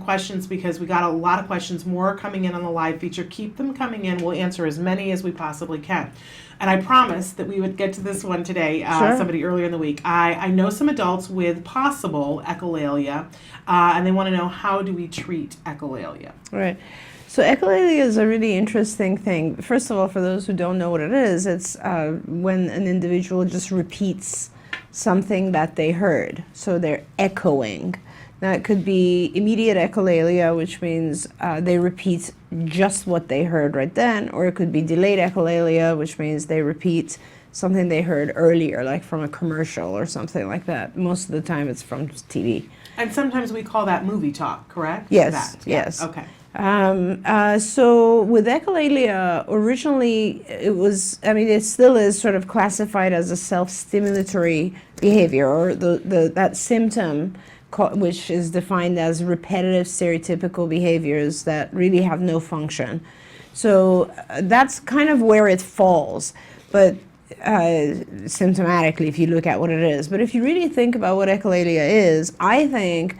questions because we got a lot of questions, more coming in on the live feature. Keep them coming in. We'll answer as many as we possibly can. And I promised that we would get to this one today, Sure. somebody earlier in the week. I know some adults with possible echolalia, and they want to know, how do we treat echolalia? Right. So echolalia is a really interesting thing. First of all, for those who don't know what it is, it's when an individual just repeats something that they heard. So they're echoing. Now, it could be immediate echolalia, which means they repeat just what they heard right then, or it could be delayed echolalia, which means they repeat something they heard earlier, like from a commercial or something like that. Most of the time it's from TV. And sometimes we call that movie talk, correct? Yes, yes. Okay. So with echolalia, originally it was, I mean, it still is sort of classified as a self-stimulatory behavior, or that symptom, which is defined as repetitive stereotypical behaviors that really have no function. So that's kind of where it falls, but symptomatically, if you look at what it is. But if you really think about what echolalia is, I think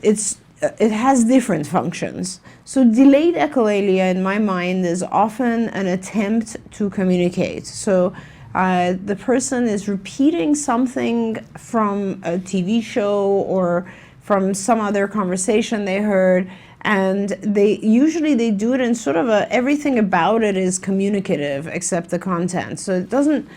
it has different functions. So delayed echolalia, in my mind, is often an attempt to communicate. So the person is repeating something from a TV show or from some other conversation they heard, and they do it in sort of everything about it is communicative except the content. So it doesn't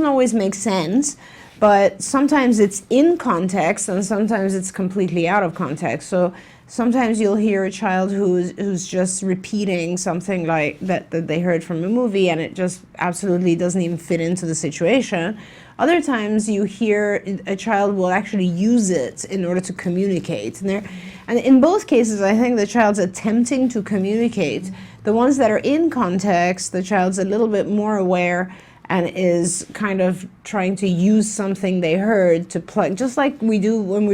always make sense, but sometimes it's in context and sometimes it's completely out of context. So sometimes you'll hear a child who's just repeating something like that they heard from a movie, and it just absolutely doesn't even fit into the situation. Other times you hear a child will actually use it in order to communicate. And in both cases, I think the child's attempting to communicate. The ones that are in context, the child's a little bit more aware and is kind of trying to use something they heard to plug, just like we do when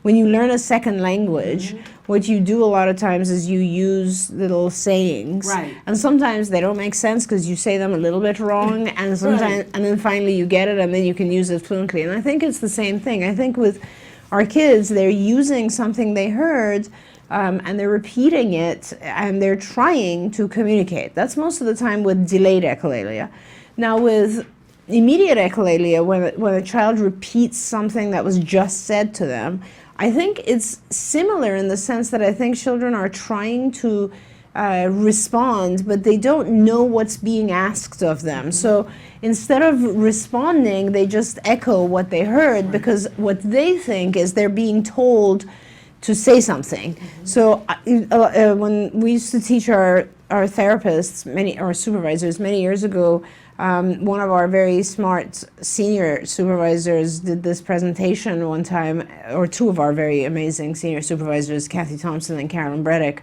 when you learn a second language, what you do a lot of times is you use little sayings. Right. And sometimes they don't make sense because you say them a little bit wrong, and sometimes, and then finally you get it, and then you can use it fluently. And I think it's the same thing. I think with our kids, they're using something they heard, and they're repeating it, and they're trying to communicate. That's most of the time with delayed echolalia. Now with immediate echolalia, when a child repeats something that was just said to them, I think it's similar in the sense that I think children are trying to respond, but they don't know what's being asked of them. So instead of responding, they just echo what they heard, because what they think is they're being told to say something. So when we used to teach our therapists, our supervisors many years ago, one of our very smart senior supervisors did this presentation one time, or two of our very amazing senior supervisors, Kathy Thompson and Carolyn Breddick.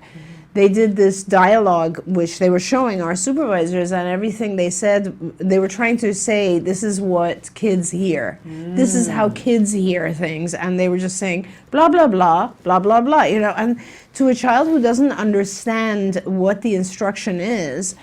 They did this dialogue which they were showing our supervisors, and everything they said, they were trying to say, this is what kids hear. This is how kids hear things. And they were just saying, blah, blah, blah, blah, blah, blah, and to a child who doesn't understand what the instruction is,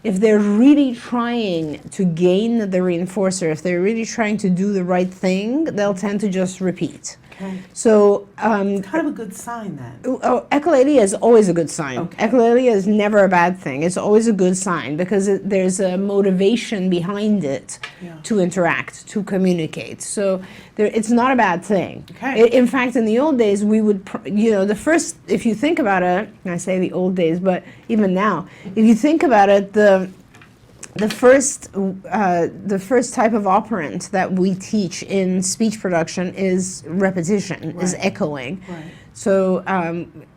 if they're really trying to gain the reinforcer, if they're really trying to do the right thing, they'll tend to just repeat. Okay. So it's kind of a good sign then. Echolalia is always a good sign. Okay. Echolalia is never a bad thing. It's always a good sign because there's a motivation behind it to interact, to communicate. So it's not a bad thing. Okay. In fact, in the old days, we would, the first, if you think about it, I say the old days, but even now, if you think about it, the first type of operant that we teach in speech production is repetition, is echoing. Right. So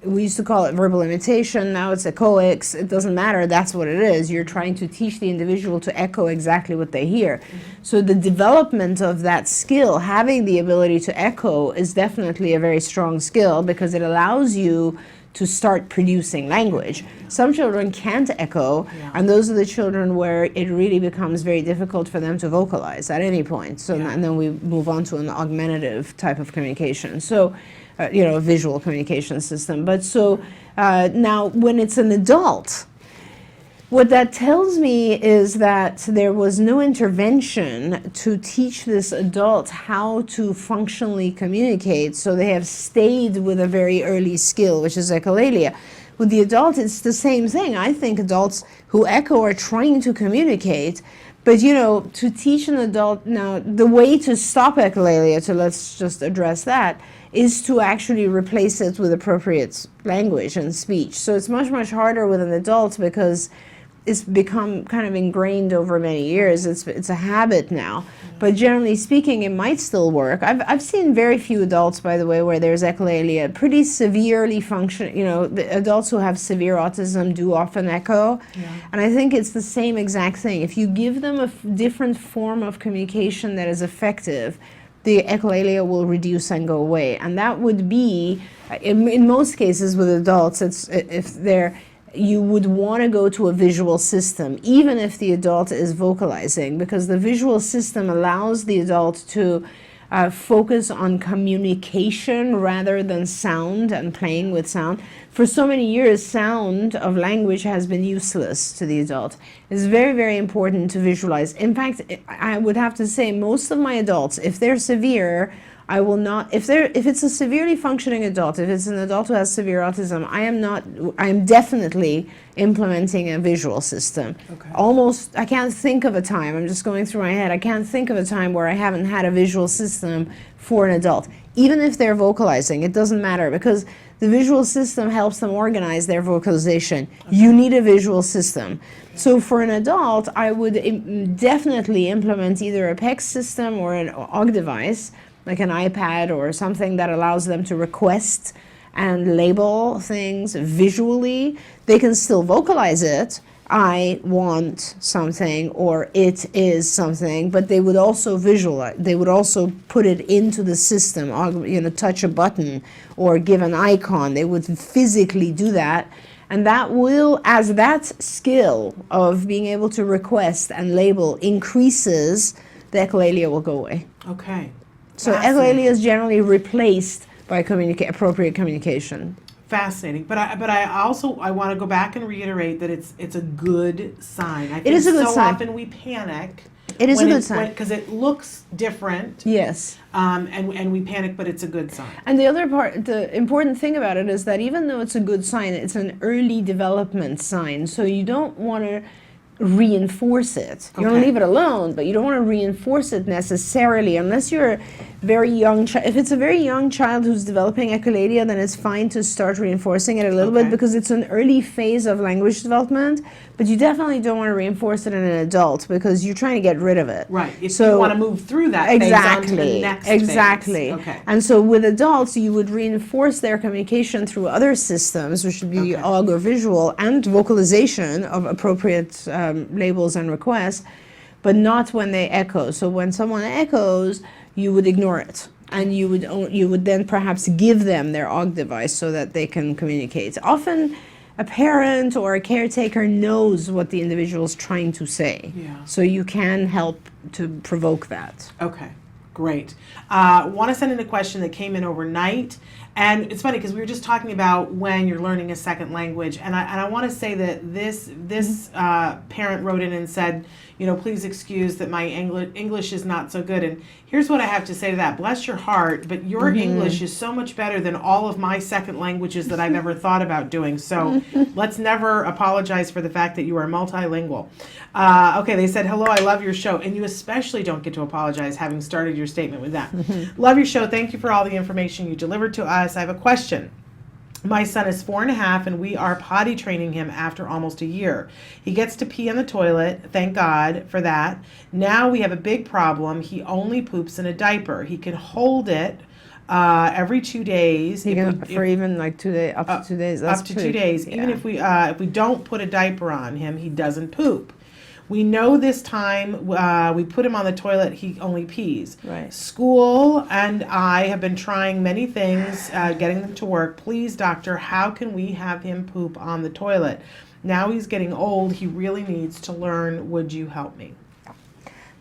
we used to call it verbal imitation. Now it's echoics. It doesn't matter. That's what it is. You're trying to teach the individual to echo exactly what they hear. So the development of that skill, having the ability to echo, is definitely a very strong skill because it allows you to start producing language. Some children can't echo, and those are the children where it really becomes very difficult for them to vocalize at any point. So and then we move on to an augmentative type of communication. So, a visual communication system. But so now when it's an adult, What that tells me is that there was no intervention to teach this adult how to functionally communicate, so they have stayed with a very early skill, which is echolalia. With the adult, it's the same thing. I think adults who echo are trying to communicate, but to teach an adult, now the way to stop echolalia, so let's just address that, is to actually replace it with appropriate language and speech. So it's much, much harder with an adult because it's become kind of ingrained over many years. It's a habit now. But generally speaking, it might still work. I've seen very few adults, by the way, where there's echolalia. Pretty severely the adults who have severe autism do often echo. Yeah. And I think it's the same exact thing. If you give them a different form of communication that is effective, the echolalia will reduce and go away. And that would be, in most cases with adults, you would want to go to a visual system, even if the adult is vocalizing, because the visual system allows the adult to focus on communication rather than sound and playing with sound. For so many years, sound of language has been useless to the adult. It's very, very important to visualize. In fact, I would have to say most of my adults, if they're severe, I will not, if it's a severely functioning adult, if it's an adult who has severe autism, I am definitely implementing a visual system. Okay. I can't think of a time, I'm just going through my head, I can't think of a time where I haven't had a visual system for an adult. Even if they're vocalizing, it doesn't matter, because the visual system helps them organize their vocalization. Okay. You need a visual system. So for an adult, I would definitely implement either a PEX system or an OG device, like an iPad or something that allows them to request and label things visually. They can still vocalize it, I want something, or it is something, but they would also visualize, they would also put it into the system, touch a button or give an icon. They would physically do that. And that will, as that skill of being able to request and label increases, the echolalia will go away. Okay. So echolalia is generally replaced by appropriate communication. Fascinating, but I want to go back and reiterate that it's a good sign. I think it is a good sign. Often we panic. It is a good sign because it looks different. Yes. And we panic, but it's a good sign. And the other part, the important thing about it is that even though it's a good sign, it's an early development sign. So you don't want to reinforce it. You don't leave it alone, but you don't want to reinforce it necessarily unless you're a very young child. If it's a very young child who's developing echolalia, then it's fine to start reinforcing it a little bit because it's an early phase of language development, but you definitely don't want to reinforce it in an adult because you're trying to get rid of it. Right. If you want to move through that phase onto the next phase. Okay. And so with adults, you would reinforce their communication through other systems, which would be OG or visual, and vocalization of appropriate labels and requests, but not when they echo. So when someone echoes, you would ignore it, and you would then perhaps give them their OG device so that they can communicate. Often a parent or a caretaker knows what the individual is trying to say, so you can help to provoke that. Okay, great. Want to send in a question that came in overnight. And it's funny because we were just talking about when you're learning a second language, and I want to say that this parent wrote in and said, please excuse that my English is not so good. And here's what I have to say to that. Bless your heart, but your English is so much better than all of my second languages that I've ever thought about doing. So let's never apologize for the fact that you are multilingual. Okay, they said, hello, I love your show. And you especially don't get to apologize, having started your statement with that. Love your show. Thank you for all the information you delivered to us. I have a question. My son is 4.5 and we are potty training him after almost a year. He gets to pee on the toilet, thank God for that. Now we have a big problem. He only poops in a diaper. He can hold it every 2 days. For even like 2 days, up to 2 days. That's up to 2 days. Yeah. Even if we don't put a diaper on him, he doesn't poop. We know this time we put him on the toilet, he only pees. Right. School and I have been trying many things, getting them to work. Please, doctor, how can we have him poop on the toilet? Now he's getting old. He really needs to learn. Would you help me?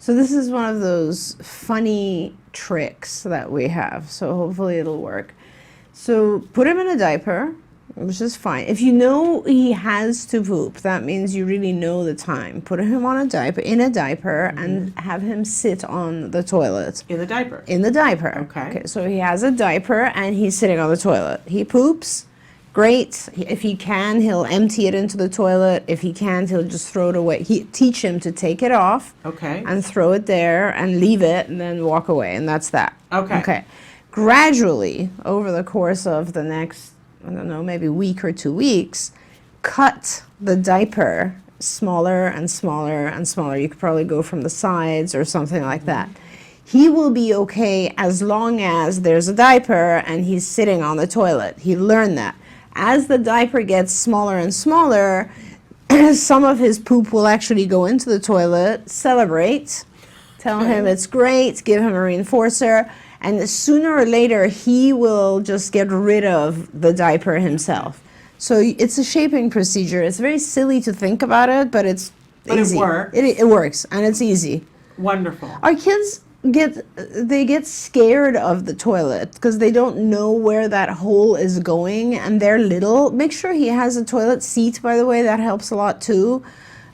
So this is one of those funny tricks that we have. So hopefully it'll work. So put him in a diaper. which is fine. If you know he has to poop, that means you really know the time. Put him on a diaper, and have him sit on the toilet. In the diaper? In the diaper. Okay. So he has a diaper and he's sitting on the toilet. He poops, great. If he can, he'll empty it into the toilet. If he can't, he'll just throw it away. Teach him to take it off. Okay. And throw it there and leave it and then walk away, and that's that. Okay. Okay. Gradually, over the course of the next, I don't know, maybe week or 2 weeks, cut the diaper smaller and smaller and smaller. You could probably go from the sides or something like that. He will be okay as long as there's a diaper and he's sitting on the toilet. He learned that. As the diaper gets smaller and smaller, some of his poop will actually go into the toilet, celebrate, tell him it's great, give him a reinforcer, and sooner or later he will just get rid of the diaper himself. So it's a shaping procedure. It's very silly to think about it, but it's easy. It works. It works, and it's easy. Wonderful. Our kids get scared of the toilet because they don't know where that hole is going, and they're little. Make sure he has a toilet seat, by the way. That helps a lot too.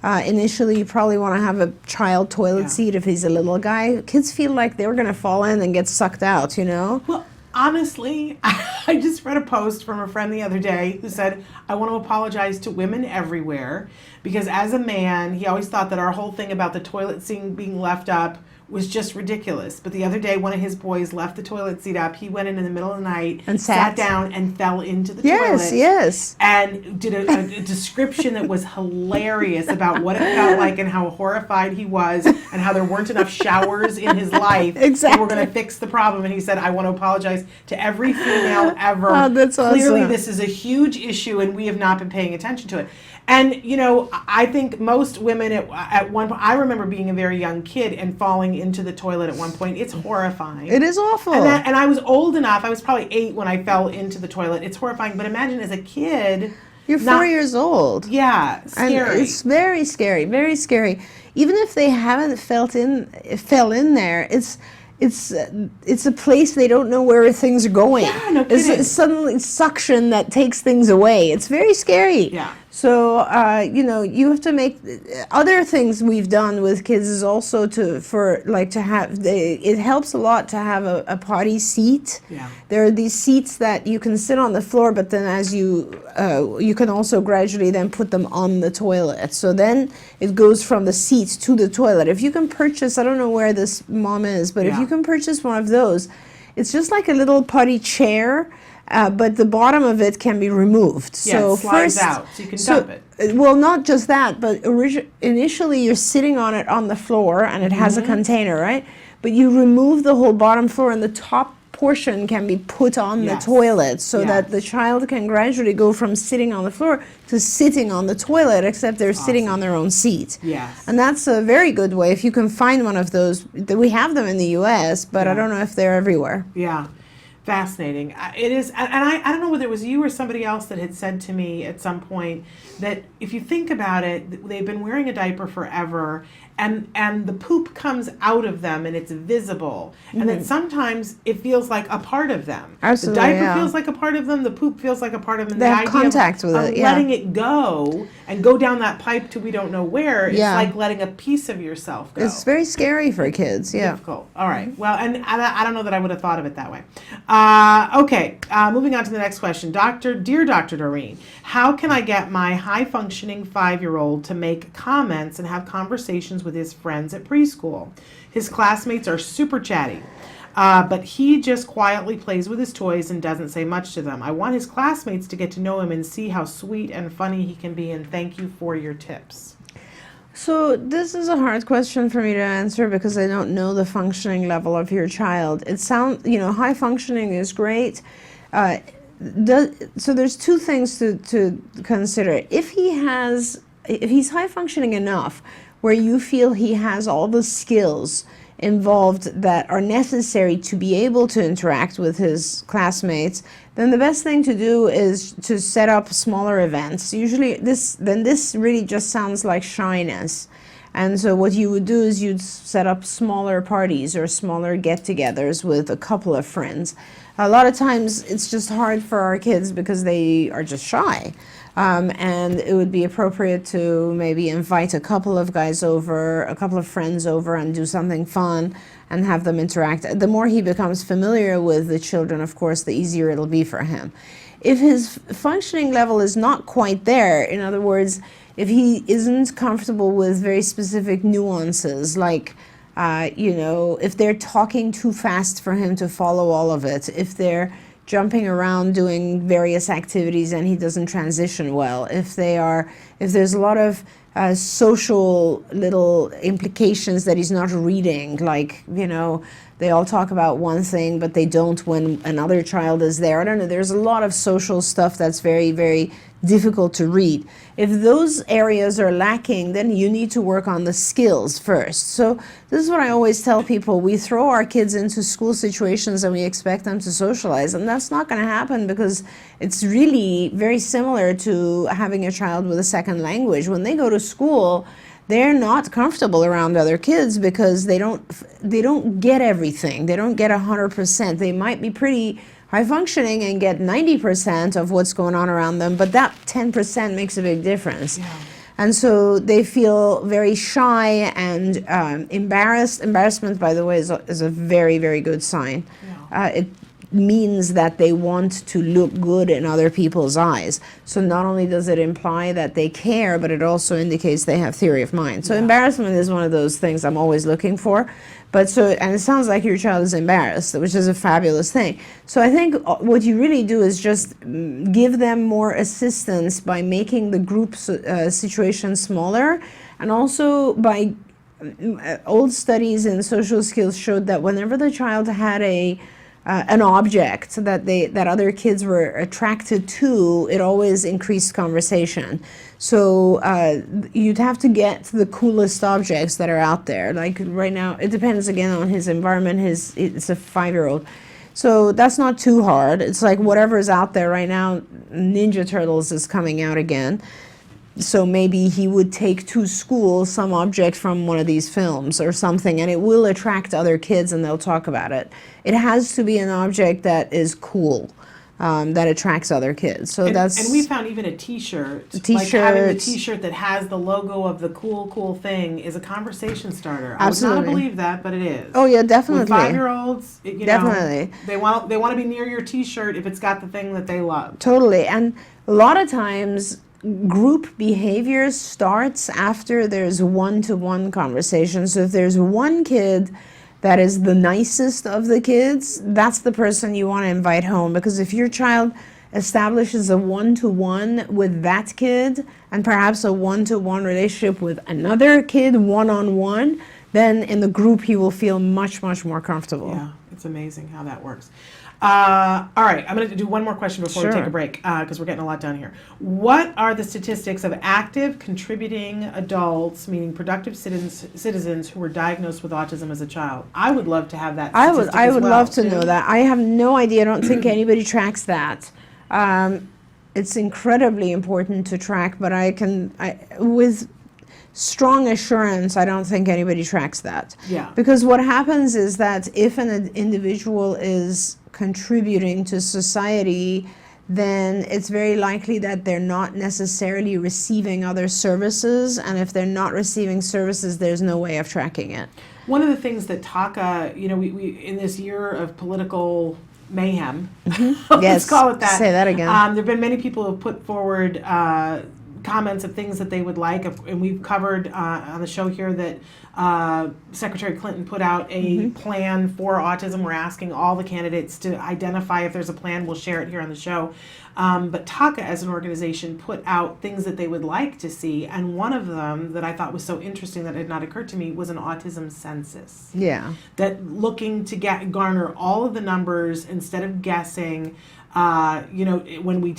Initially, you probably want to have a child toilet seat if he's a little guy. Kids feel like they're going to fall in and get sucked out, you know? Well, honestly, I just read a post from a friend the other day who said, I want to apologize to women everywhere because as a man, he always thought that our whole thing about the toilet seat being left up was just ridiculous. But the other day, one of his boys left the toilet seat up. He went in the middle of the night and sat down and fell into the toilet. Yes. And did a description that was hilarious about what it felt like and how horrified he was and how there weren't enough showers in his life. Exactly. And we're going to fix the problem. And he said, I want to apologize to every female ever. Oh, that's awesome. Clearly, this is a huge issue and we have not been paying attention to it. And, you know, I think most women at one point, I remember being a very young kid and falling into the toilet at one point. It's horrifying. It is awful. And I was old enough, I was probably 8 when I fell into the toilet. It's horrifying. But imagine as a kid. You're 4 years old. Yeah, scary. And it's very scary, very scary. Even if they haven't fell in there, it's a place they don't know where things are going. Yeah, no kidding. It's suddenly suction that takes things away. It's very scary. Yeah. So, you know, you have to make other things we've done with kids is also it helps a lot to have a potty seat. Yeah. There are these seats that you can sit on the floor, but then as you can also gradually then put them on the toilet. So then it goes from the seat to the toilet. If you can purchase, I don't know where this mom is, but if you can purchase one of those, it's just like a little potty chair. But the bottom of it can be removed. Yeah, so it slides first, out, so you can dump it. Well, not just that, but initially you're sitting on it on the floor, and it has a container, right? But you remove the whole bottom floor, and the top portion can be put on the toilet, so that the child can gradually go from sitting on the floor to sitting on the toilet, except they're sitting on their own seat. Yes. And that's a very good way. If you can find one of those, we have them in the U.S., but I don't know if they're everywhere. Yeah. Fascinating. It is, and I don't know whether it was you or somebody else that had said to me at some point that if you think about it, they've been wearing a diaper forever, and the poop comes out of them and it's visible, and that sometimes it feels like a part of them. Absolutely, the diaper feels like a part of them. The poop feels like a part of them. They have contact with it. Letting it go and go down that pipe to we don't know where. It's like letting a piece of yourself go. It's very scary for kids. Yeah. Difficult. All right. Well, and I don't know that I would have thought of it that way. Okay. Moving on to the next question. Dear Dr. Doreen, how can I get my high-functioning 5-year-old to make comments and have conversations with his friends at preschool? His classmates are super chatty, but he just quietly plays with his toys and doesn't say much to them. I want his classmates to get to know him and see how sweet and funny he can be, and thank you for your tips. So this is a hard question for me to answer because I don't know the functioning level of your child. It sounds, high functioning is great. So there's two things to consider. If he's high functioning enough where you feel he has all the skills involved that are necessary to be able to interact with his classmates, then the best thing to do is to set up smaller events. Usually this really just sounds like shyness. And so what you would do is you'd set up smaller parties or smaller get-togethers with a couple of friends. A lot of times it's just hard for our kids because they are just shy. And it would be appropriate to maybe invite a couple of guys over, a couple of friends over, and do something fun and have them interact. The more he becomes familiar with the children, of course, the easier it'll be for him. If his functioning level is not quite there, in other words, if he isn't comfortable with very specific nuances, like, if they're talking too fast for him to follow all of it, if they're jumping around doing various activities and he doesn't transition well, if there's a lot of social little implications that he's not reading, like, they all talk about one thing but they don't when another child is there. I don't know, there's a lot of social stuff that's very, very difficult to read. If those areas are lacking, then you need to work on the skills first. So this is what I always tell people. We throw our kids into school situations and we expect them to socialize, and that's not going to happen because it's really very similar to having a child with a second language. When they go to school, they're not comfortable around other kids because they don't get everything. They don't get 100%. They might be pretty high functioning and get 90% of what's going on around them, but that 10% makes a big difference. Yeah. And so they feel very shy and embarrassed. Embarrassment, by the way, is a very, very good sign. Yeah. It means that they want to look good in other people's eyes. So not only does it imply that they care, but it also indicates they have theory of mind. So embarrassment is one of those things I'm always looking for. And it sounds like your child is embarrassed, which is a fabulous thing. So I think what you really do is just give them more assistance by making the group situation smaller, and also by old studies in social skills showed that whenever the child had an object that other kids were attracted to, it always increased conversation. So you'd have to get the coolest objects that are out there. Like right now, it depends again on his environment. It's a 5-year-old. So that's not too hard. It's like whatever's out there right now. Ninja Turtles is coming out again. So maybe he would take to school some object from one of these films or something, and it will attract other kids and they'll talk about it. It has to be an object that is cool, that attracts other kids. So and we found even a T-shirt. Like having the T-shirt that has the logo of the cool thing is a conversation starter. Absolutely. I would not believe that, but it is. Oh yeah, definitely. With 5-year-olds, definitely. They want to be near your T-shirt if it's got the thing that they love. Totally, and a lot of times group behavior starts after there's one-to-one conversation. So if there's one kid that is the nicest of the kids, that's the person you want to invite home, because if your child establishes a one-to-one with that kid and perhaps a one-to-one relationship with another kid one-on-one, then in the group he will feel much, much more comfortable. Yeah, it's amazing how that works. All right, I'm going to do one more question before we take a break because we're getting a lot done here. What are the statistics of active, contributing adults, meaning productive citizens who were diagnosed with autism as a child? I would love to have that statistic I would love to know that. I have no idea. I don't think anybody tracks that. It's incredibly important to track, but with strong assurance, I don't think anybody tracks that. Yeah. Because what happens is that if an individual is contributing to society, then it's very likely that they're not necessarily receiving other services, and if they're not receiving services, there's no way of tracking it. One of the things that TACA, we in this year of political mayhem, let's call it that. Say that again. There have been many people who have put forward comments of things that they would like, and we've covered on the show here that Secretary Clinton put out a plan for autism. We're asking all the candidates to identify if there's a plan. We'll share it here on the show. But TACA as an organization put out things that they would like to see, and one of them that I thought was so interesting that had not occurred to me was an autism census. Yeah. That looking to garner all of the numbers instead of guessing. When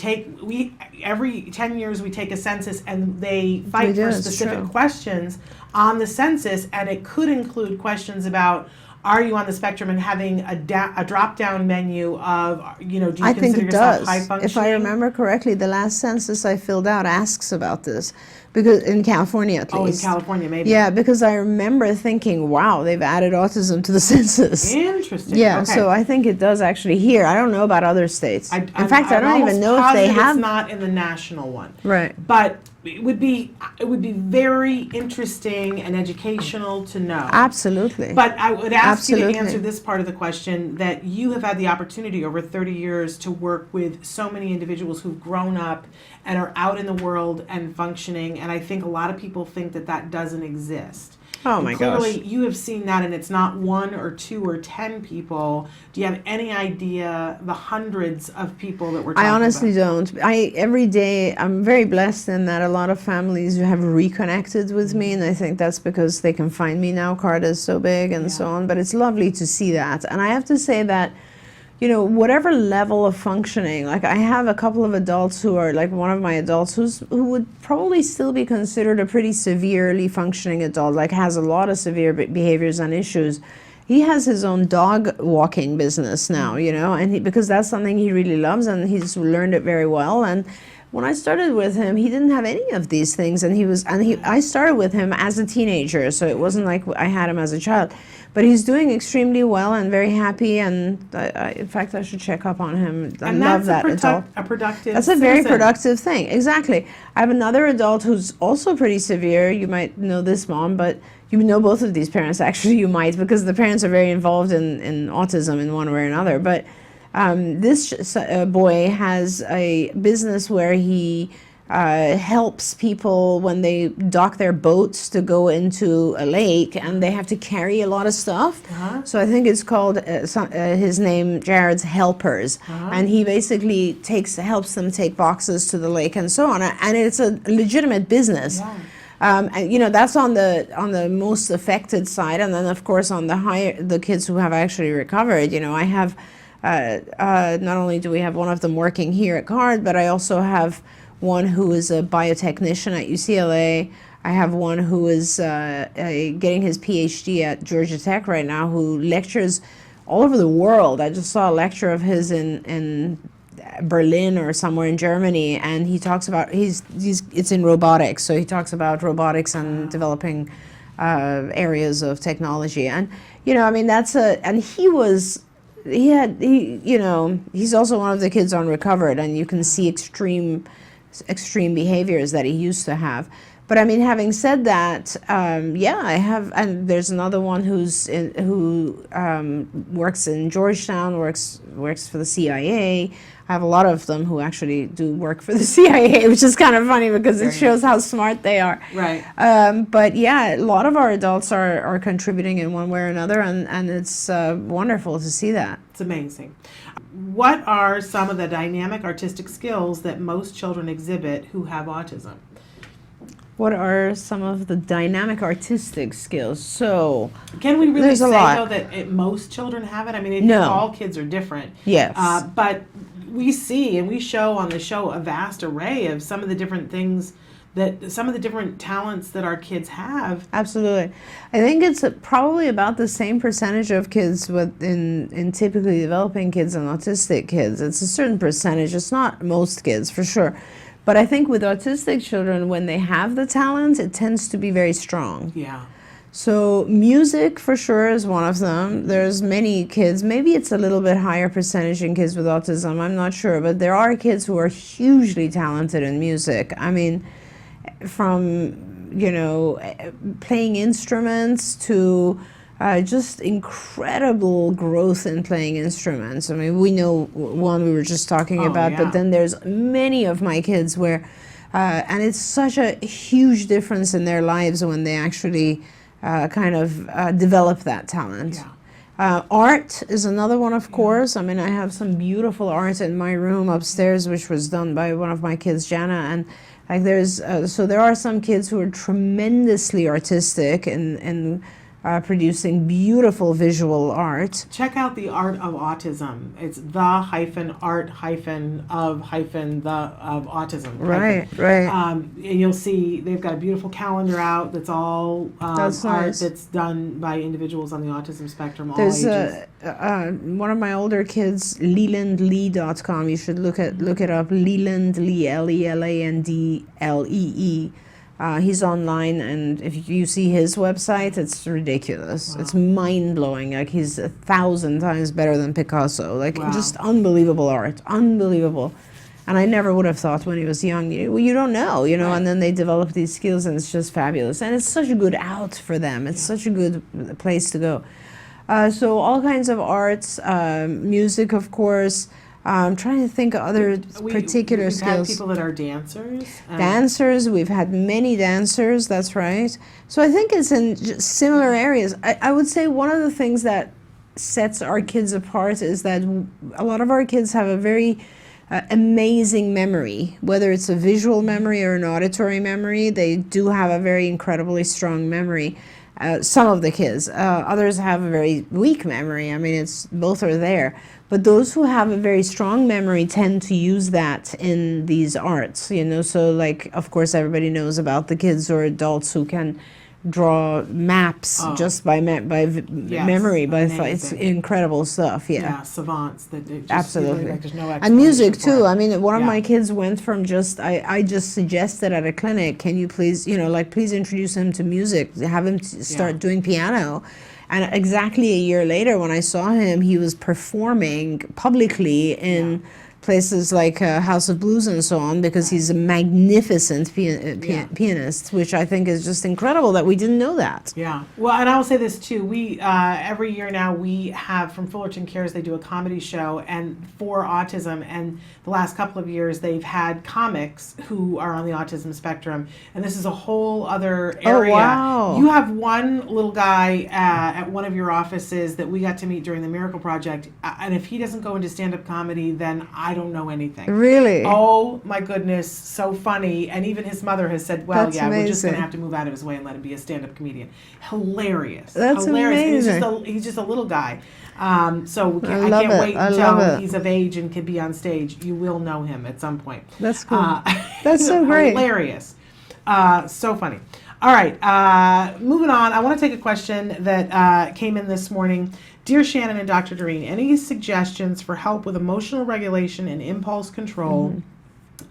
every 10 years we take a census, and they fight for specific questions on the census, and it could include questions about are you on the spectrum, and having a drop-down menu of, you know, do you I think consider it yourself does. high functioning? If I remember correctly, the last census I filled out asks about this, because in California at Oh, in least. California, maybe. Yeah, because I remember thinking, wow, they've added autism to the census. Interesting. Yeah, Okay. so I think it does actually here. I don't know about other states. In fact, I don't even know if they have. It's not in the national one. Right. But it would be very interesting and educational to know. Absolutely. But I would ask you Absolutely. to answer this part of the question, that you have had the opportunity over 30 years to work with so many individuals who've grown up and are out in the world and functioning, and I think a lot of people think that that doesn't exist. Oh And my clearly, gosh. you have seen that, and it's not 1 or 2 or 10 people. Do you have any idea the hundreds of people that we're talking I honestly about? don't. Every day I'm very blessed in that a lot of families have reconnected with me, and I think that's because they can find me now. Carta is so big and so on, but it's lovely to see that. And I have to say that, you know, whatever level of functioning, like I have a couple of adults who are, like one of my adults who would probably still be considered a pretty severely functioning adult, like has a lot of severe behaviors and issues. He has his own dog walking business now, you know, and because that's something he really loves, and he's learned it very well. And when I started with him, he didn't have any of these things, and I started with him as a teenager, so it wasn't like I had him as a child. But he's doing extremely well and very happy, and in fact, I should check up on him. I love that adult. A productive That's a very citizen. productive thing. Exactly. I have another adult who's also pretty severe. You might know this mom, but you know both of these parents. Actually, you might, because the parents are very involved in autism in one way or another. But this boy has a business where he helps people when they dock their boats to go into a lake, and they have to carry a lot of stuff. So I think it's called his name, Jared's Helpers, and he basically helps them take boxes to the lake and so on, and it's a legitimate business. And, you know, that's on the most affected side, and then of course on the kids who have actually recovered. You know, I have not only do we have one of them working here at CARD, but I also have one who is a biotechnician at UCLA. I have one who is getting his PhD at Georgia Tech right now, who lectures all over the world. I just saw a lecture of his in Berlin or somewhere in Germany, and he talks about it's in robotics, so he talks about robotics and developing areas of technology. And you know, I mean, he's also one of the kids on Recovered, and you can see extreme behaviors that he used to have. But I mean, having said that, I have, and there's another one who works in Georgetown, works for the CIA. I have a lot of them who actually do work for the CIA, which is kind of funny because it shows how smart they are. Right. But yeah, a lot of our adults are contributing in one way or another, and it's wonderful to see that. It's amazing. What are some of the dynamic artistic skills that most children exhibit who have autism? What are some of the dynamic artistic skills? So, can we really there's a say, lot. though, that most children have it? I mean, No. all kids are different. Yes. But we see and we show on the show a vast array of some of the different things some of the different talents that our kids have. Absolutely. I think it's probably about the same percentage of kids in typically developing kids and autistic kids. It's a certain percentage. It's not most kids, for sure. But I think with autistic children, when they have the talent, it tends to be very strong. Yeah. So music, for sure, is one of them. There's many kids. Maybe it's a little bit higher percentage in kids with autism. I'm not sure. But there are kids who are hugely talented in music. I mean, from, you know, playing instruments to just incredible growth in playing instruments. I mean, we know one we were just talking about, but then there's many of my kids where, and it's such a huge difference in their lives when they actually develop that talent. Yeah. Art is another one, of course. I mean, I have some beautiful art in my room upstairs, which was done by one of my kids, Jana, and like so there are some kids who are tremendously artistic and producing beautiful visual art. Check out The Art of Autism. It's the-art-of-the of autism. Right. And you'll see they've got a beautiful calendar out that's all That's art nice. that's done by individuals on the autism spectrum, all There's ages. one of my older kids, lelandlee.com. You should look it up. Leland Lee, Lelandlee. He's online, and if you see his website, it's ridiculous. Wow. It's mind-blowing. Like, he's 1,000 times better than Picasso. Like, Wow. just unbelievable art. Unbelievable. And I never would have thought when he was young, you don't know, Right. and then they develop these skills, and it's just fabulous. And it's such a good out for them. It's such a good place to go. So all kinds of arts, music, of course. I'm trying to think of other particular we've skills. had people that are dancers. Dancers, we've had many dancers, that's right. So I think it's in similar areas. I would say one of the things that sets our kids apart is that a lot of our kids have a very amazing memory, whether it's a visual memory or an auditory memory. They do have a very incredibly strong memory. Some of the kids, others have a very weak memory. I mean, both are there. But those who have a very strong memory tend to use that in these arts, So, like, of course, everybody knows about the kids or adults who can draw maps just by memory. It's incredible stuff. Yeah, savants that just absolutely. Like there's no And music explanation for too. it. I mean, one of Yeah. my kids went from I just suggested at a clinic, can you please, please introduce him to music, have him start doing piano. And exactly a year later, when I saw him, he was performing publicly in places like House of Blues and so on, because he's a magnificent pianist, which I think is just incredible that we didn't know that. Yeah. Well, and I will say this too. We every year now we have from Fullerton Cares, they do a comedy show and for autism, and the last couple of years they've had comics who are on the autism spectrum, and this is a whole other area. Oh, wow. You have one little guy at one of your offices that we got to meet during the Miracle Project, and if he doesn't go into stand-up comedy, then I don't know anything. Really? Oh my goodness, so funny. And even his mother has said, well, That's we're just going to amazing. have to move out of his way and let him be a stand-up comedian. Hilarious. That's Hilarious. And amazing. he's just a little guy. So I love can't it. wait I until love it. he's of age and can be on stage. You will know him at some point. That's cool. That's so great. Hilarious. So funny. All right, moving on. I want to take a question that came in this morning. Dear Shannon and Dr. Doreen, any suggestions for help with emotional regulation and impulse control? Mm-hmm.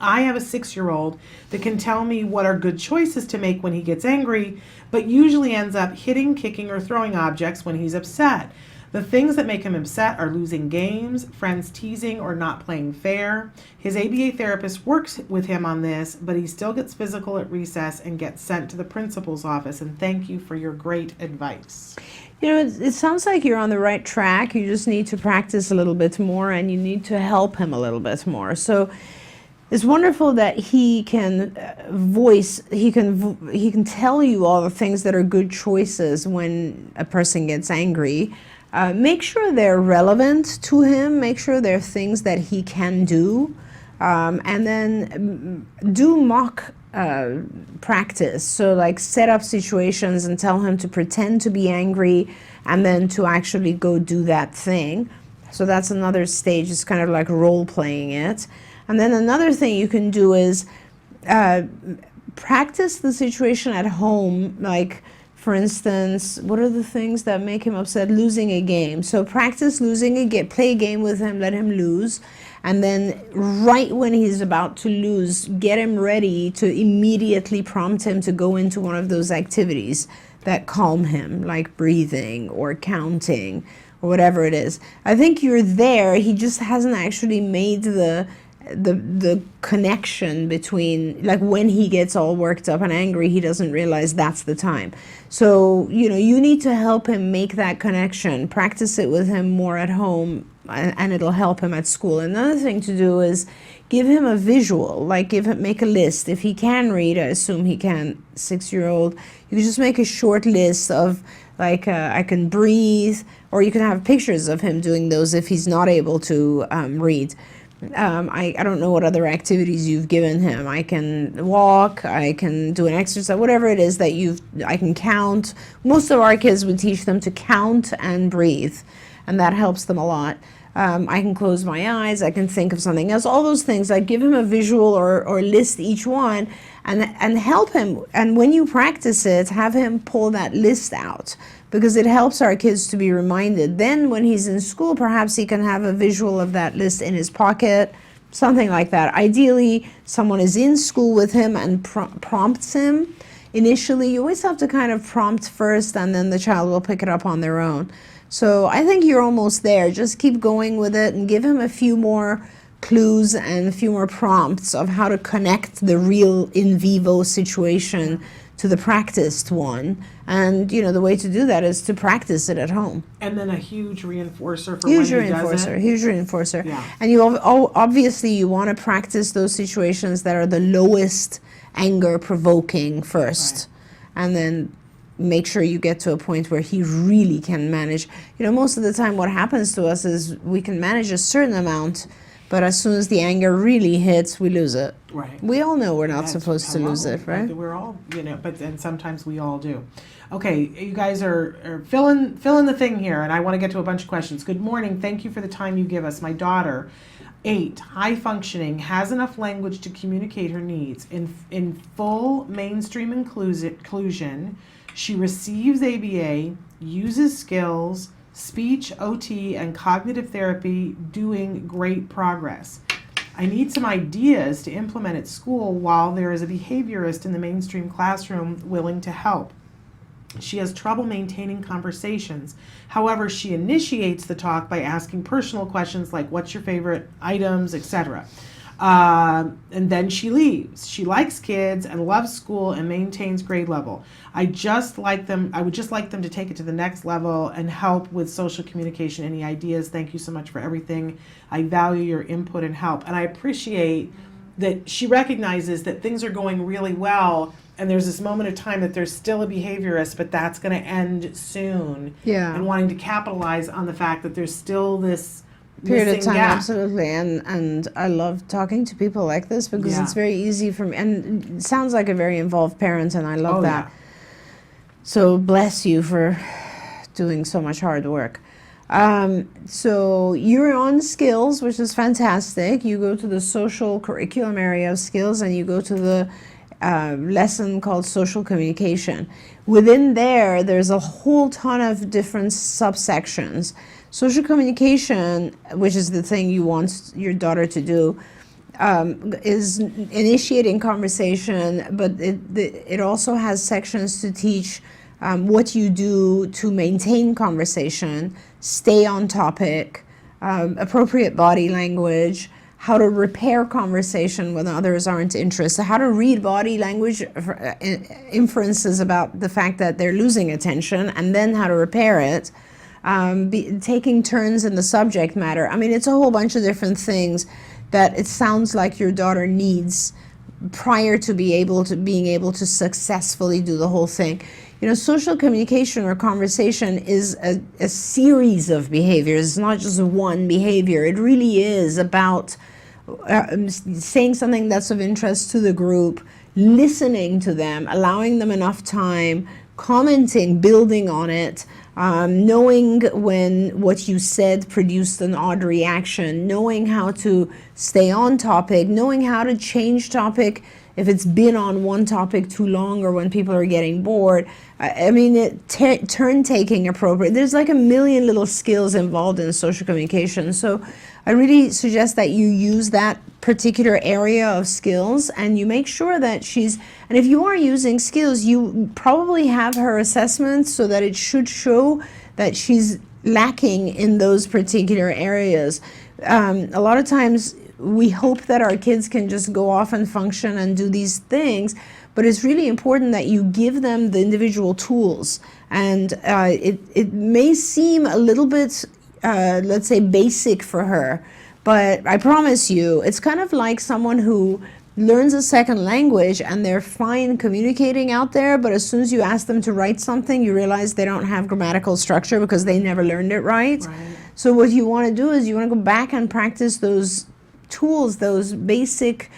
I have a 6-year-old that can tell me what are good choices to make when he gets angry, but usually ends up hitting, kicking, or throwing objects when he's upset. The things that make him upset are losing games, friends teasing, or not playing fair. His ABA therapist works with him on this, but he still gets physical at recess and gets sent to the principal's office. And thank you for your great advice. It sounds like you're on the right track. You just need to practice a little bit more, and you need to help him a little bit more. So it's wonderful that he can he can tell you all the things that are good choices when a person gets angry. Make sure they're relevant to him. Make sure they're things that he can do. And then do mock practice. So, like, set up situations and tell him to pretend to be angry and then to actually go do that thing. So that's another stage. It's kind of like role playing it. And then another thing you can do is practice the situation at home. Like, for instance, what are the things that make him upset? Losing a game. So practice losing a game. Play a game with him. Let him lose. And then right when he's about to lose, get him ready to immediately prompt him to go into one of those activities that calm him, like breathing or counting or whatever it is. I think you're there. He just hasn't actually made the connection between, like, when he gets all worked up and angry, he doesn't realize that's the time. So, you need to help him make that connection. Practice it with him more at home, and it'll help him at school. Another thing to do is give him a visual, like make a list. If he can read, I assume he can, 6-year-old, you can just make a short list of, like, I can breathe, or you can have pictures of him doing those if he's not able to read. I don't know what other activities you've given him. I can walk, I can do an exercise, whatever it is that I can count. Most of our kids, we teach them to count and breathe, and that helps them a lot. I can close my eyes, I can think of something else, all those things. I give him a visual or list each one and help him. And when you practice it, have him pull that list out, because it helps our kids to be reminded. Then when he's in school, perhaps he can have a visual of that list in his pocket, something like that. Ideally, someone is in school with him and prompts him. Initially, you always have to kind of prompt first, and then the child will pick it up on their own. So I think you're almost there. Just keep going with it and give him a few more clues and a few more prompts of how to connect the real in vivo situation to the practiced one. And, the way to do that is to practice it at home. And then a huge reinforcer for when he does it. Huge reinforcer. Yeah. And obviously you want to practice those situations that are the lowest anger provoking first. Right. And then make sure you get to a point where he really can manage. Most of the time what happens to us is we can manage a certain amount, but as soon as the anger really hits, we lose it. Right. We all know we're not supposed to lose it, right? We're all, but then sometimes we all do. Okay, you guys are filling the thing here, and I want to get to a bunch of questions. Good morning. Thank you for the time you give us. My daughter, 8, high functioning, has enough language to communicate her needs. In full mainstream inclusion, she receives ABA, uses skills, speech, OT, and cognitive therapy, doing great progress. I need some ideas to implement at school while there is a behaviorist in the mainstream classroom willing to help. She has trouble maintaining conversations. However, she initiates the talk by asking personal questions like, what's your favorite items, etc. And then she leaves. She likes kids and loves school and maintains grade level. I would just like them to take it to the next level and help with social communication. Any ideas? Thank you so much for everything. I value your input and help. And I appreciate that she recognizes that things are going really well, and there's this moment of time that there's still a behaviorist, but that's going to end soon. Yeah. And wanting to capitalize on the fact that there's still this period of time, gap. absolutely. And I love talking to people like this because it's very easy for me, and it sounds like a very involved parent, and I love that. Yeah. So bless you for doing so much hard work. So you're on skills, which is fantastic. You go to the social curriculum area of skills, and you go to the lesson called social communication. Within there's a whole ton of different subsections. Social communication, which is the thing you want your daughter to do, is initiating conversation, but it also has sections to teach what you do to maintain conversation, stay on topic, appropriate body language, how to repair conversation when others aren't interested, how to read body language inferences about the fact that they're losing attention, and then how to repair it. Taking turns in the subject matter. I mean, it's a whole bunch of different things that it sounds like your daughter needs prior to being able to successfully do the whole thing. Social communication or conversation is a series of behaviors. It's not just one behavior. It really is about saying something that's of interest to the group, listening to them, allowing them enough time, commenting, building on it, knowing when what you said produced an odd reaction, knowing how to stay on topic, knowing how to change topic if it's been on one topic too long or when people are getting bored. Turn taking appropriate. There's like a million little skills involved in social communication. So I really suggest that you use that particular area of skills, and you make sure that and if you are using skills, you probably have her assessments so that it should show that she's lacking in those particular areas. A lot of times we hope that our kids can just go off and function and do these things, but it's really important that you give them the individual tools. And it may seem a little bit, let's say, basic for her, but I promise you, it's kind of like someone who learns a second language and they're fine communicating out there, but as soon as you ask them to write something, you realize they don't have grammatical structure because they never learned it right. So what you want to do is you want to go back and practice those tools, those basic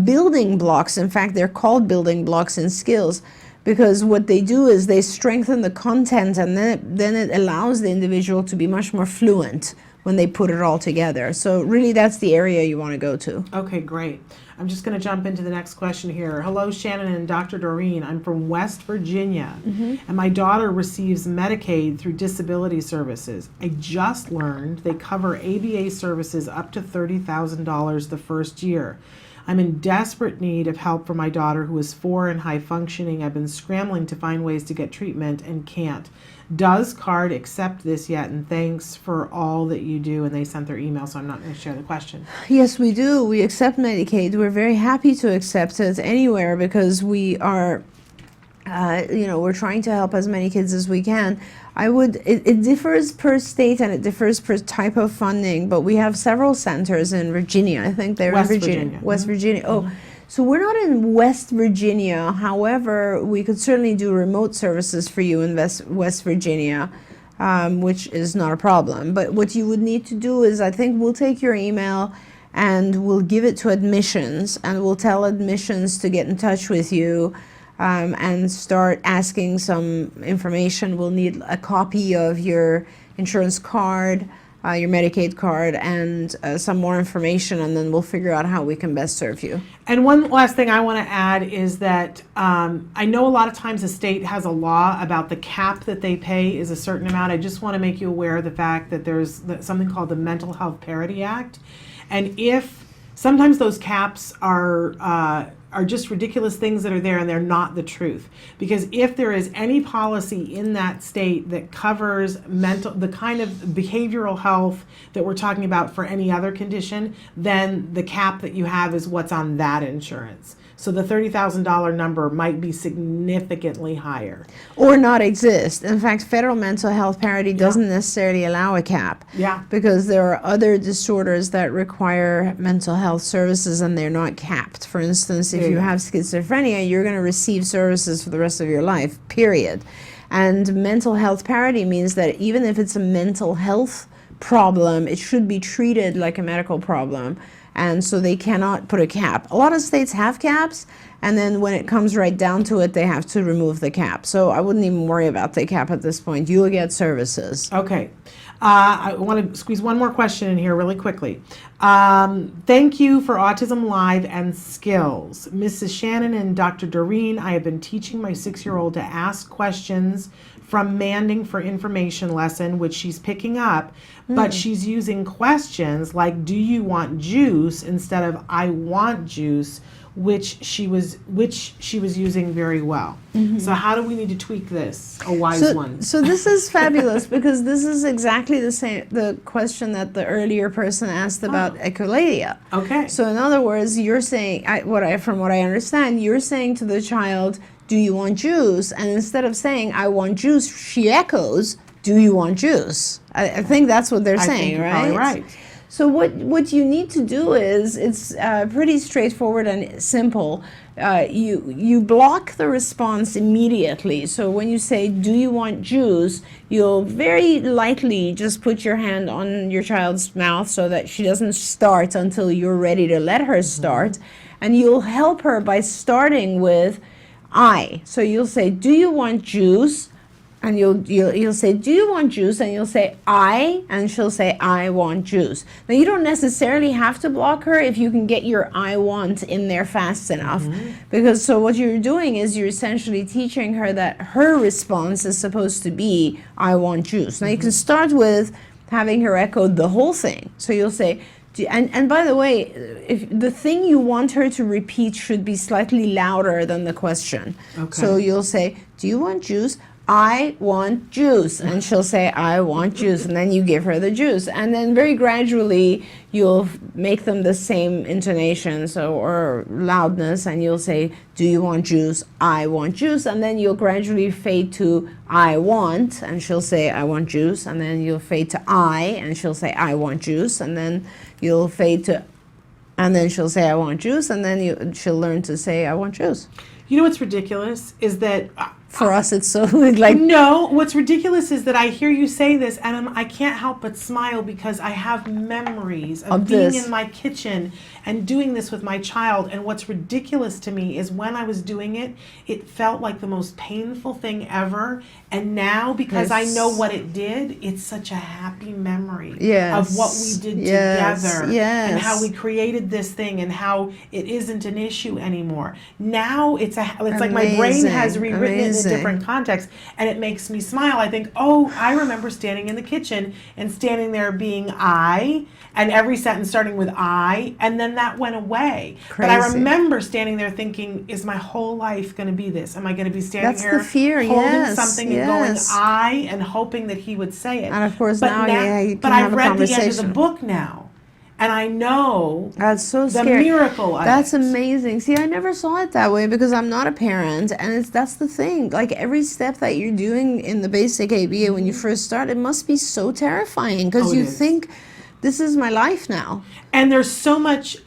building blocks. In fact, they're called building blocks in skills, because what they do is they strengthen the content, and then it allows the individual to be much more fluent when they put it all together. So really, that's the area you want to go to. Okay, great. I'm just going to jump into the next question here. Hello, Shannon and Dr. Doreen. I'm from West Virginia, and my daughter receives Medicaid through disability services. I just learned they cover ABA services up to $30,000 the first year. I'm in desperate need of help for my daughter, who is 4 and high functioning. I've been scrambling to find ways to get treatment and can't. Does CARD accept this yet? And thanks for all that you do. And they sent their email, so I'm not going to share the question. Yes, we do. We accept Medicaid. We're very happy to accept it anywhere, because we are, we're trying to help as many kids as we can. It differs per state and it differs per type of funding, but we have several centers in Virginia. I think they're in Virginia. West Virginia. Oh, so we're not in West Virginia. However, we could certainly do remote services for you in West Virginia, which is not a problem. But what you would need to do is, I think we'll take your email and we'll give it to admissions, and we'll tell admissions to get in touch with you and start asking some information. We'll need a copy of your insurance card, your Medicaid card, and some more information, and then we'll figure out how we can best serve you. And one last thing I want to add is that I know a lot of times the state has a law about the cap that they pay is a certain amount. I just want to make you aware of the fact that there's something called the Mental Health Parity Act. And if sometimes those caps are just ridiculous things that are there, and they're not the truth. Because if there is any policy in that state that covers the kind of behavioral health that we're talking about for any other condition, then the cap that you have is what's on that insurance. So the $30,000 number might be significantly higher. Or not exist. In fact, federal mental health parity doesn't necessarily allow a cap. Yeah. Because there are other disorders that require mental health services and they're not capped. For instance, if you have schizophrenia, you're going to receive services for the rest of your life, period. And mental health parity means that even if it's a mental health problem, it should be treated like a medical problem. And so they cannot put a cap. A lot of states have caps, and then when it comes right down to it, they have to remove the cap. So I wouldn't even worry about the cap at this point. You'll get services. Okay. I want to squeeze one more question in here really quickly. Thank you for Autism-Live and Skills. Mrs. Shannon and Dr. Doreen, I have been teaching my 6-year-old to ask questions from Manding for Information lesson, which she's picking up, but she's using questions like, do you want juice, instead of I want juice, which she was using very well. So how do we need to tweak this? A wise one. So this is fabulous, because this is exactly the question that the earlier person asked about echolalia. Okay. So in other words, you're saying, from what I understand, you're saying to the child, do you want juice? And instead of saying, I want juice, she echoes, do you want juice? I think that's what they're saying, think right? You're probably right. So what you need to do is, it's pretty straightforward and simple. You block the response immediately. So when you say, do you want juice, you'll very lightly just put your hand on your child's mouth so that she doesn't start until you're ready to let her start. And you'll help her by starting with I. So you'll say, do you want juice? And you'll say, do you want juice? And you'll say, I, and she'll say, I want juice. Now, you don't necessarily have to block her if you can get your I want in there fast enough. Because so what you're doing is you're essentially teaching her that her response is supposed to be, I want juice. Now, you can start with having her echo the whole thing. So you'll say, and by the way, if the thing you want her to repeat should be slightly louder than the question. Okay. So you'll say, do you want juice? I want juice. And she'll say, I want juice. And then you give her the juice. And then very gradually, you'll make them the same intonation, or loudness. And you'll say, do you want juice? I want juice. And then you'll gradually fade to I want. And she'll say, I want juice. And then you'll fade to I. And she'll say, I want juice. And then you'll fade to, and then she'll say, I want juice. And then she'll learn to say, I want juice. You know what's ridiculous is that For us, it's so like no, what's ridiculous is that I hear you say this and I can't help but smile because I have memories of being this. in my kitchen and doing this with my child. And what's ridiculous to me is when I was doing it, it felt like the most painful thing ever. And now, because I know what it did, it's such a happy memory of what we did together and how we created this thing and how it isn't an issue anymore. Now it's like my brain has rewritten it in a different context, and it makes me smile. I think, oh, I remember standing in the kitchen and standing there being I, and every sentence starting with I, and then that went away. Crazy. But I remember standing there thinking, is my whole life going to be this? Am I going to be standing That's here the fear, holding something and going I and hoping that he would say it? And of course now you can but have I've a read the conversation. end of the book now. And I know that's so the scary. miracle of That's it. amazing. See, I never saw it that way because I'm not a parent, and that's the thing. Like every step that you're doing in the basic ABA when you first start, it must be so terrifying because you think, this is my life now. And there's so much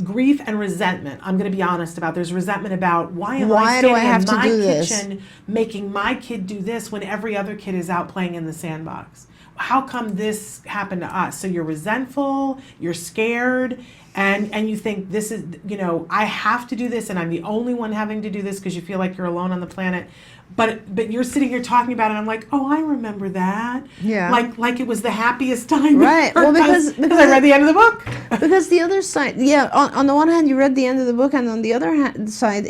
grief and resentment. I'm going to be honest about. There's resentment about why am I standing in my kitchen making my kid do this when every other kid is out playing in the sandbox? How come this happened to us? So you're resentful, you're scared, and you think this is, I have to do this and I'm the only one having to do this because you feel like you're alone on the planet. But you're sitting here talking about it and I'm like, oh, I remember that. Yeah. Like it was the happiest time. Right. Well, because I read the end of the book. Because the other side, on the one hand you read the end of the book, and on the other side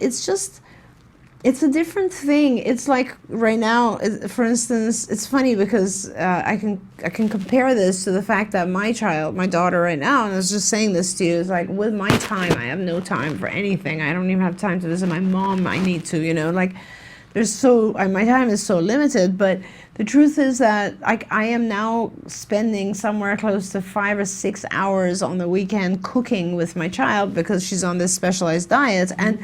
it's a different thing. It's like right now, for instance, it's funny because I can compare this to the fact that my daughter right now, and I was just saying this to you, is like with my time, I have no time for anything. I don't even have time to visit my mom. I need to, like my time is so limited. But the truth is that I am now spending somewhere close to 5 or 6 hours on the weekend cooking with my child because she's on this specialized diet. And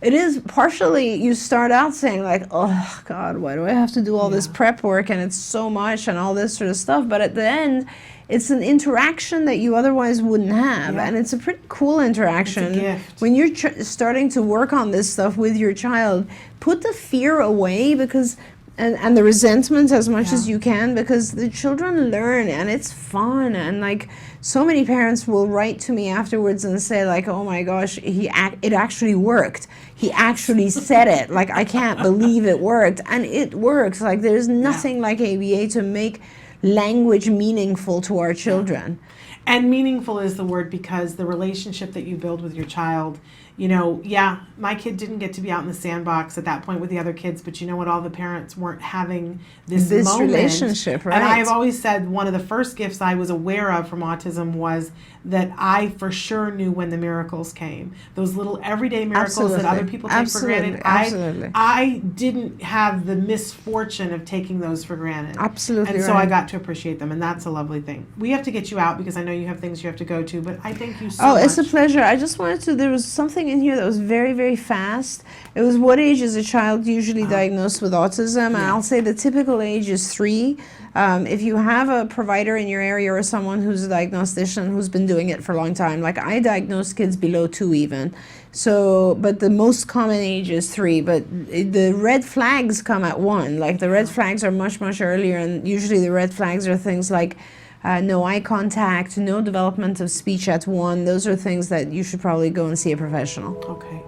it is partially, you start out saying like, oh God, why do I have to do all this prep work, and it's so much and all this sort of stuff. But at the end, it's an interaction that you otherwise wouldn't have. And it's a pretty cool interaction. It's a gift. When you're starting to work on this stuff with your child, put the fear away because and the resentment as much as you can, because the children learn and it's fun. And like so many parents will write to me afterwards and say like, oh my gosh, it actually worked. He actually said it. Like, I can't believe it worked. And it works. Like, there's nothing like ABA to make language meaningful to our children. And meaningful is the word, because the relationship that you build with your child, my kid didn't get to be out in the sandbox at that point with the other kids, but you know what? All the parents weren't having this moment. Relationship, right? And I've always said one of the first gifts I was aware of from autism was that I for sure knew when the miracles came. Those little everyday miracles that other people take for granted. I didn't have the misfortune of taking those for granted. Absolutely. And so I got to appreciate them, and that's a lovely thing. We have to get you out because I know you have things you have to go to, but I thank you so much. Oh, it's a pleasure. I just wanted to, there was something in here that was very, very fast. It was, what age is a child usually diagnosed with autism? And I'll say the typical age is 3. If you have a provider in your area or someone who's a diagnostician who's been doing it for a long time, like I diagnose kids below 2 even. So, but the most common age is 3, but the red flags come at 1. Like the red flags are much, much earlier, and usually the red flags are things like no eye contact, no development of speech at 1. Those are things that you should probably go and see a professional. Okay.